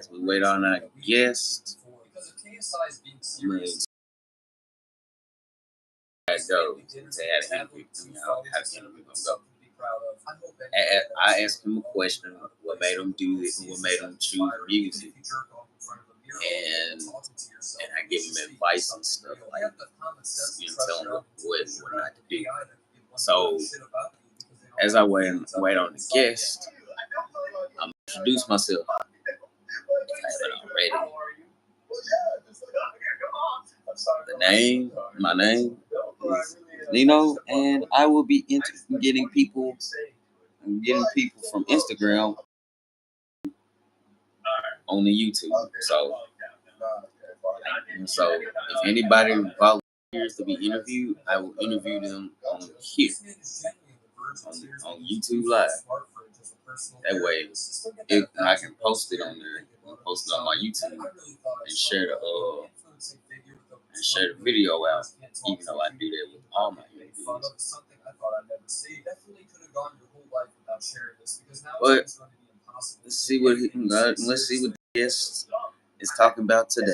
As we wait on our guest, go to ask him how the interview gonna go. I asked him a question: what made him do this? What made him choose music? And I give him advice and stuff like tell him what not to do. So as I wait on the guest, I'm introduce myself. If I haven't already. My name is Nino, and I will be getting people from Instagram on the YouTube. So if anybody volunteers to be interviewed, I will interview them on here on YouTube Live. That way, I can post it on there, post it on my YouTube, and share the video out. Even though I do that with all my interviews. But let's see what the guest is talking about today.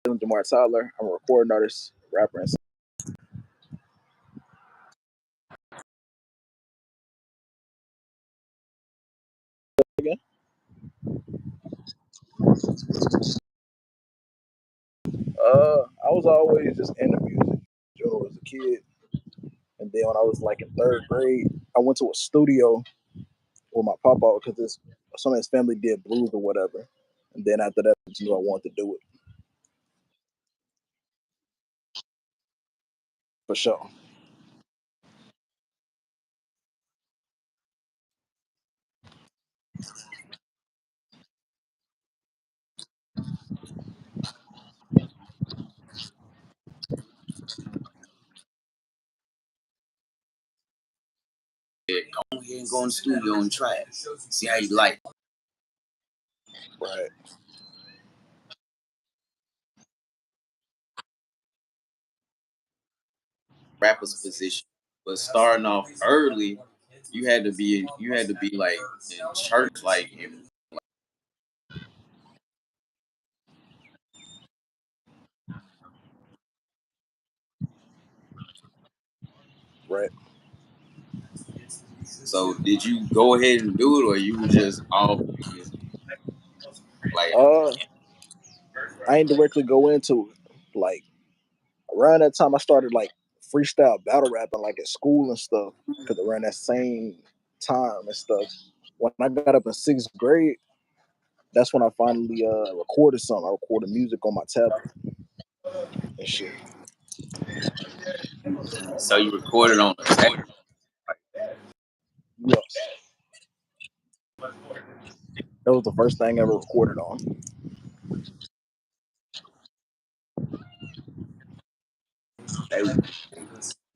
I'm Jamar Tyler. I'm a recording artist, rapper, and again. I was always just into music. As a kid, and then when I was like in third grade, I went to a studio with my papa because some of his family did blues or whatever. And then after that, I just knew I wanted to do it for sure. Yeah, go ahead and go in the studio and try it. See how you like it. Right. Rapper's position. But starting off early, you had to be like in church, like in Right. so did you go ahead and do it or you were just all like Uh, I ain't directly go into it. Like around that time, I started like freestyle battle rapping, like at school and stuff. Because around that same time and stuff, when I got up in sixth grade, that's when I finally recorded something. I recorded music on my tablet and shit. so you recorded on the tape? Yeah, that was the first thing I ever recorded on. They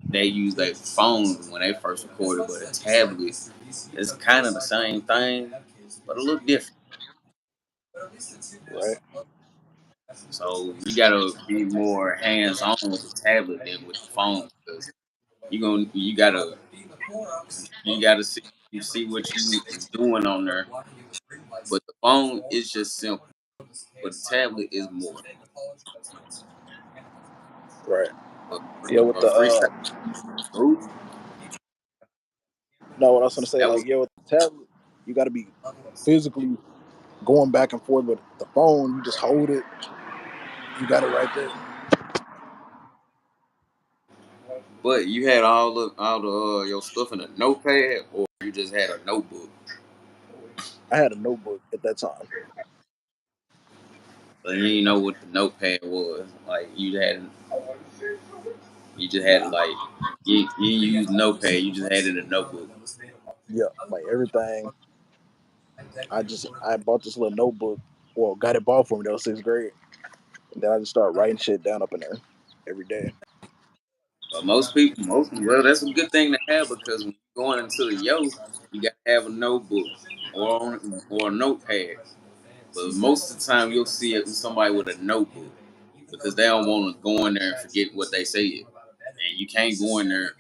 they use their phone when they first recorded, but a tablet is kind of the same thing, but a little different. Right, So you gotta be more hands on with the tablet than with the phone because you gotta see what you doing on there. But the phone is just simple, but the tablet is more. right. But, Yeah, with but the freestyle, ooh, no, what I was gonna say, that like, was yeah, with the tablet, you got to be physically going back and forth. With the phone, you just hold it, you got it right there. but you had all the your stuff in a notepad, or you just had a notebook. I had a notebook at that time. But you didn't know what the notepad was. Like you just had like you didn't use notepad. You just had it in a notebook. Yeah, like everything. I bought this little notebook. Well, got it bought for me. That was sixth grade, and then I just started writing shit down up in there every day. But most people, most well, that's a good thing to have because when you're going into the you got to have a notebook or a notepad. But most of the time, you'll see it with somebody with a notebook because they don't want to go in there and forget what they said. And you can't go in there.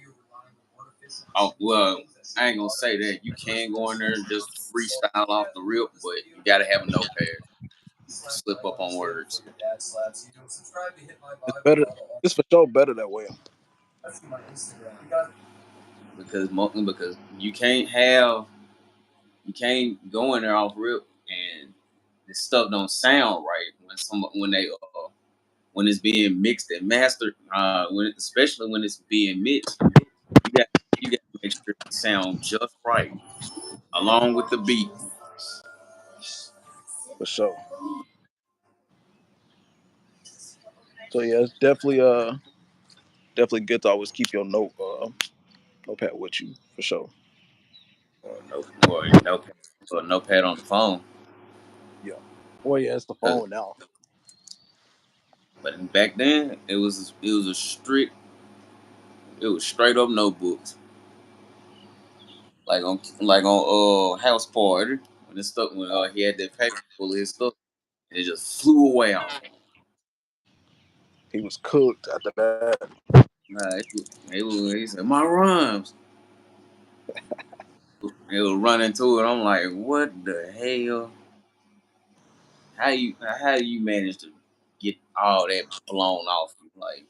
Oh well, I ain't gonna say that. You can go in there and just freestyle off the rip, but you got to have a notepad. Slip up on words It's better. It's for sure better that way. because you can't go in there off rip and this stuff don't sound right when it's being mixed and mastered. Especially when it's being mixed, you got you got to make sure it sound just right along with the beat. For sure. So yeah, it's definitely good to always keep your notepad with you for sure. Or no pad on the phone. Yeah. Well, yeah, it's the 'Cause- phone now. but back then it was straight up notebooks like on house party when he had that paper full of his stuff and it just flew away on him. He was cooked after that. He said my rhymes. It was running to it. I'm like, what the hell? How you manage to get all that blown off you? Like,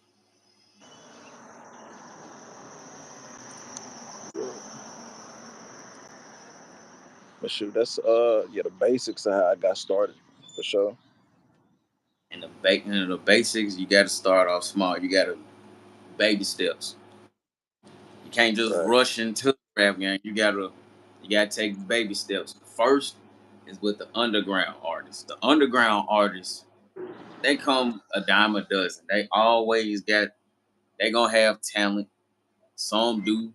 But shoot, that's yeah the basics of how I got started for sure. in the basics, you got to start off small. You got to baby steps. You can't just Right. rush into the rap game. You gotta take baby steps. First is with the underground artists. The underground artists, they come a dime a dozen. They gonna have talent. Some do,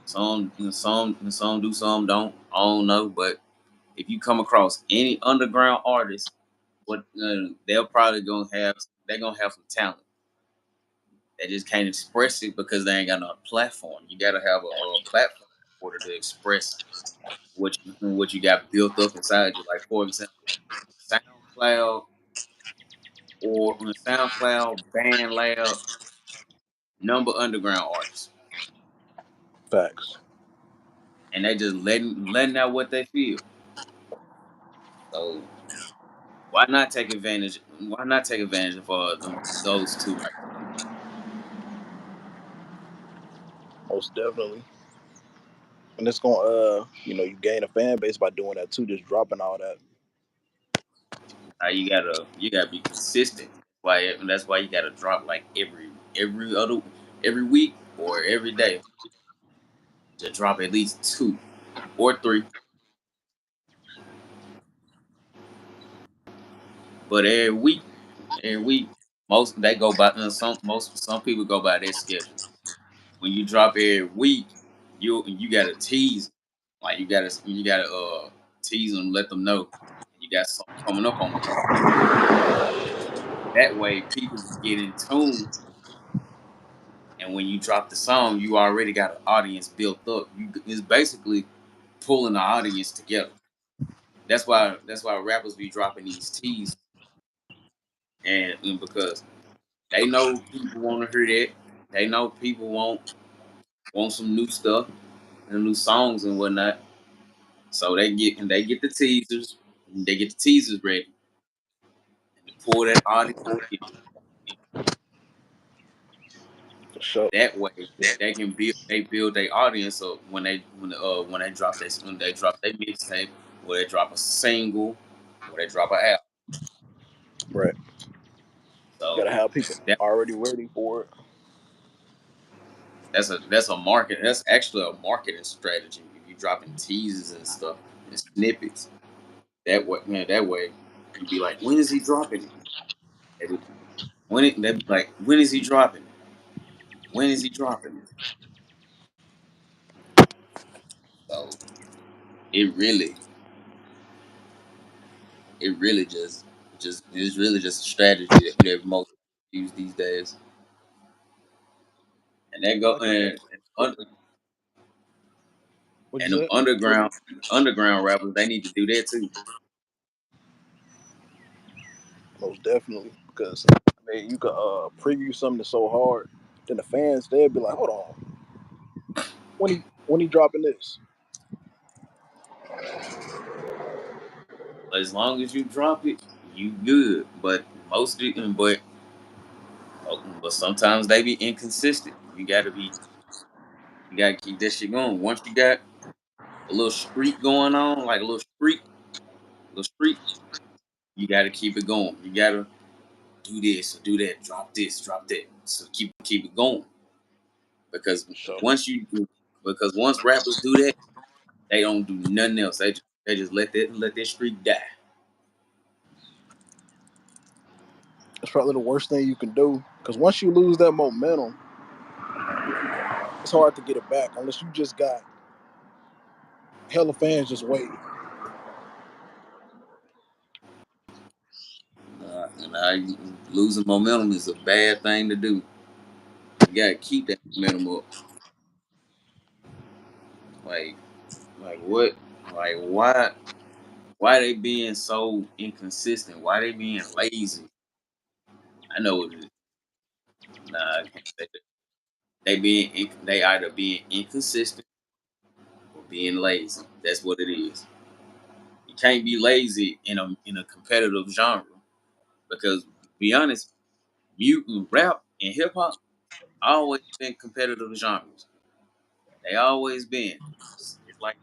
some do, some don't. I don't know, but if you come across any underground artist, they'll probably they're gonna have some talent. They just can't express it because they ain't got no platform. You gotta have a platform in order to express what you got built up inside you. Like for example, SoundCloud SoundCloud, BandLab, number underground artists, Facts. and they just letting out what they feel. So Why not take advantage of those two right Most definitely. And it's gonna you gain a fan base by doing that too, just dropping all that. now? You gotta be consistent. That's why you gotta drop like every week or every day. Just drop at least two or three. But every week, most they go by some people go by their schedule. When you drop every week, you gotta tease, like you gotta tease them, let them know you got something coming up on the way. That way, people can get in tune, and when you drop the song, you already got an audience built up. It's basically pulling the audience together. That's why rappers be dropping these teas, and because they know people want to hear that. They know people want some new stuff and new songs and whatnot. So they get the teasers, they get the teasers ready and to pull that audience in. For sure. That way they build their audience up when they drop their mixtape, or they drop a single, or they drop an album. Right. So Gotta have people that already ready for it. that's actually a marketing strategy. If you dropping teasers and stuff and snippets, that way you be like, when is he dropping it? They be like, when is he dropping it? When is he dropping it? So it really, it really just it's really just a strategy that most use these days. and that go I think that's un- what you and them said. underground rappers, they need to do that too. Most definitely, because I mean, you could preview something that's so hard, then the fans they'll be like, "Hold on, when he dropping this?" As long as you drop it, you good. But sometimes they be inconsistent. You gotta keep that shit going. Once you got a little streak going on, like a little streak, you gotta keep it going. You gotta do this or do that, drop this, drop that. So keep it going. Because So once rappers do that, they don't do nothing else. They just let that streak die. it's probably the worst thing you can do, because once you lose that momentum, it's hard to get it back unless you just got hella fans just waiting. Losing momentum is a bad thing to do. You gotta keep that momentum up. Like like what? Like why they being so inconsistent? Why they being lazy? I know it is. Nah, I can't say that. They either being inconsistent or being lazy. That's what it is. You can't be lazy in a competitive genre because to be honest, mutant rap and hip hop always been competitive genres. They always been. It's like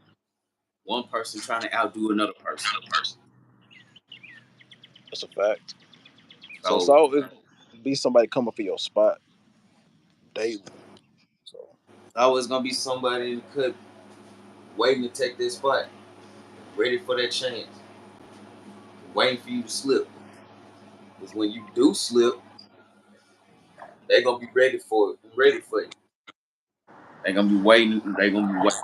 one person trying to outdo another person. That's a fact. So it's So always be somebody coming for your spot daily. So it's always gonna be somebody in the cut waiting to take this spot, ready for that chance, waiting for you to slip. Because when you do slip, they're gonna be ready for you. They're gonna be waiting. They're gonna be waiting.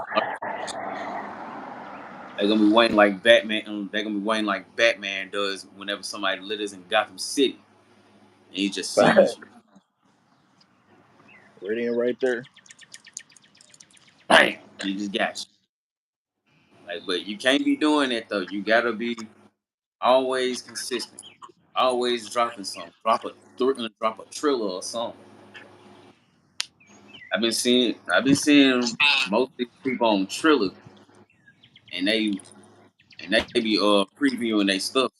They're gonna be waiting like Batman. They're gonna be waiting like Batman does whenever somebody litters in Gotham City, and he just sees fact, you. ready and right there. Bam! He just got you. Like, but you can't be doing that though. You gotta be always consistent. Always dropping something. Drop a trailer or something. I've been seeing most of these people on Triller, and they be previewing their stuff.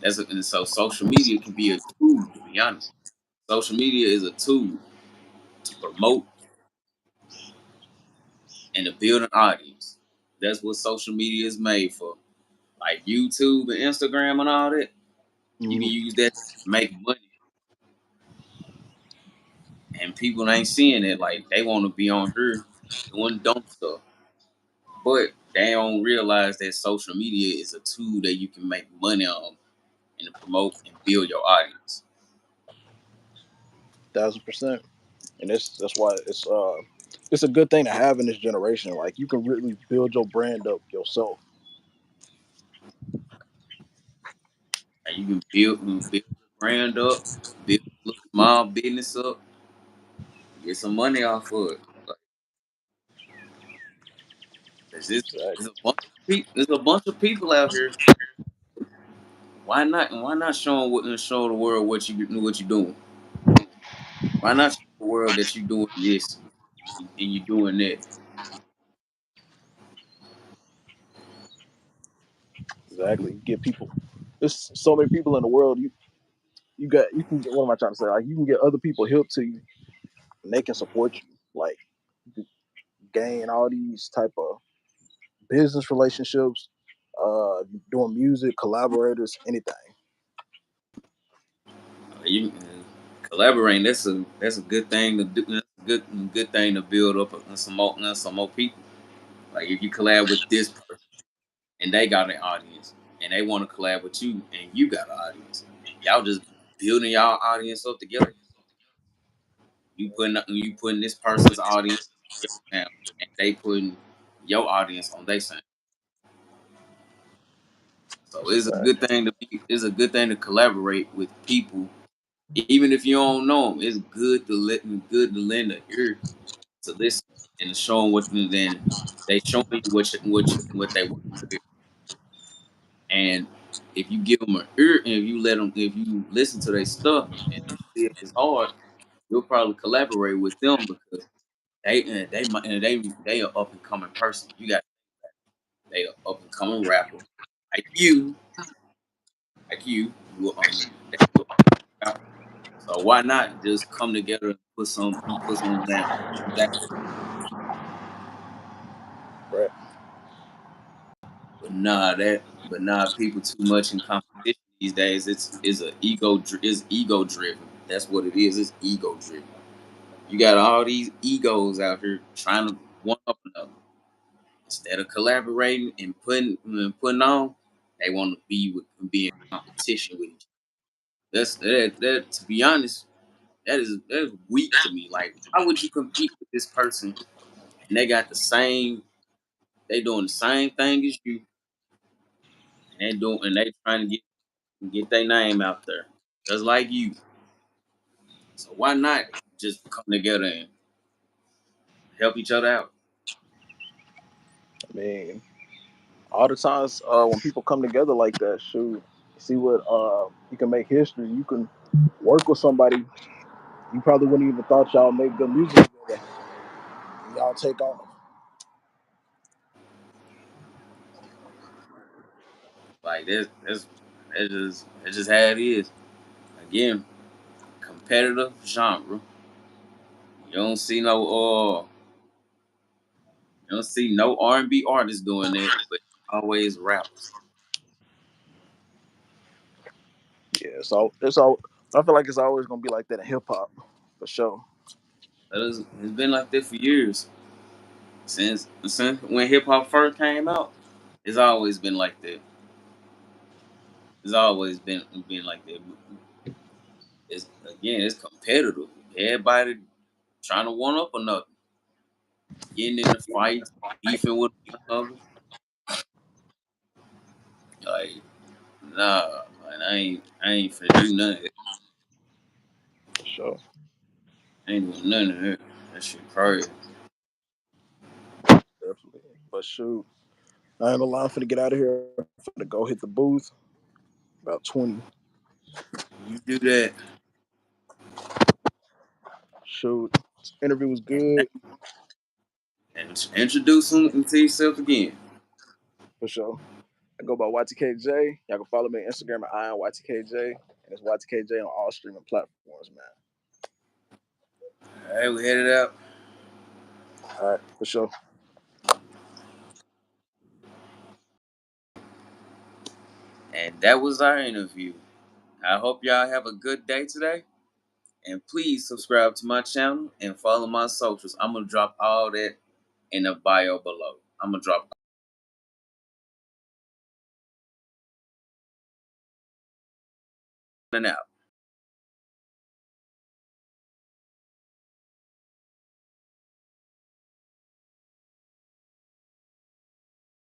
And so social media can be a tool. To be honest, social media is a tool to promote and to build an audience. That's what social media is made for. Like YouTube and Instagram and all that, you can Mhm. use that to make money, and people ain't seeing it. Like they want to be on here doing dumb stuff. But they don't realize that social media is a tool that you can make money on and to promote and build your audience. 1000%. And that's why it's a good thing to have in this generation. Like you can really build your brand up yourself. And you can build your brand up, build a little small business up, get some money off of it. Like, there's Exactly. a bunch of people. There's a bunch of people out here. Why not? And why not show the world what you doing? Why not show the world that you doing this and you doing that? Exactly. You get people. There's so many people in the world. You can get. What am I trying to say? Like you can get other people help to you, and they can support you. Like you gain all these type of business relationships, doing music, collaborators, anything. You collaborating. That's a good thing to do. That's a good thing to build up some more people. Like if you collab with this person and they got an audience and they want to collab with you and you got an audience, y'all just building y'all audience up together. You putting this person's audience on your sound, and they putting your audience on their sound. So That's a it's a fact. good thing to collaborate with people Even if you don't know them, it's good to lend an ear to listen and to show them what then they showing you what they want to hear. And if you give them an ear and if you listen to their stuff and they see it is hard, you'll probably collaborate with them because they are up and coming person. They are up and coming rapper like you they will out. So why not just come together and put some down. Right. But nah, people too much in competition these days. It's ego driven. That's what it is. It's ego driven. You got all these egos out here trying to one up another. Instead of collaborating and putting on, they want to be in competition with each other. That to be honest, that is weak to me. Like, why would you compete with this person and they doing the same thing as you, and they trying to get their name out there, just like you. So why not just come together and help each other out? I mean, all the times when people come together like that, shoot, see what you can make history. You can work with somebody you probably wouldn't even thought y'all make good music together. Y'all take off. Like that's just how it is. Again, competitive genre. You don't see you don't see no R&B artists doing that, but always rappers. Yeah, so it's all. I feel like it's always gonna be like that in hip hop, for sure. It's been like that for years since when hip hop first came out. It's always been like that. It's always been like that. It's competitive. Everybody trying to one up another, getting in the fights, beefing with another. Like, nah, man, I ain't finna do none of that. For sure. I ain't doing none of that. That shit crazy. Definitely. But shoot, I ain't gonna lie. I'm finna get out of here. I'm finna go hit the booth. About 20. You do that, Shoot, this interview was good. and introduce them to yourself again. For sure. I go by Ytk Jay. Y'all can follow me on Instagram at I am Ytk Jay. And it's Ytk Jay on all streaming platforms, man. All right, we headed out, All right, for sure. and that was our interview. I hope y'all have a good day today. And please subscribe to my channel and follow my socials. I'm gonna drop all that in the bio below. I'm gonna drop it out.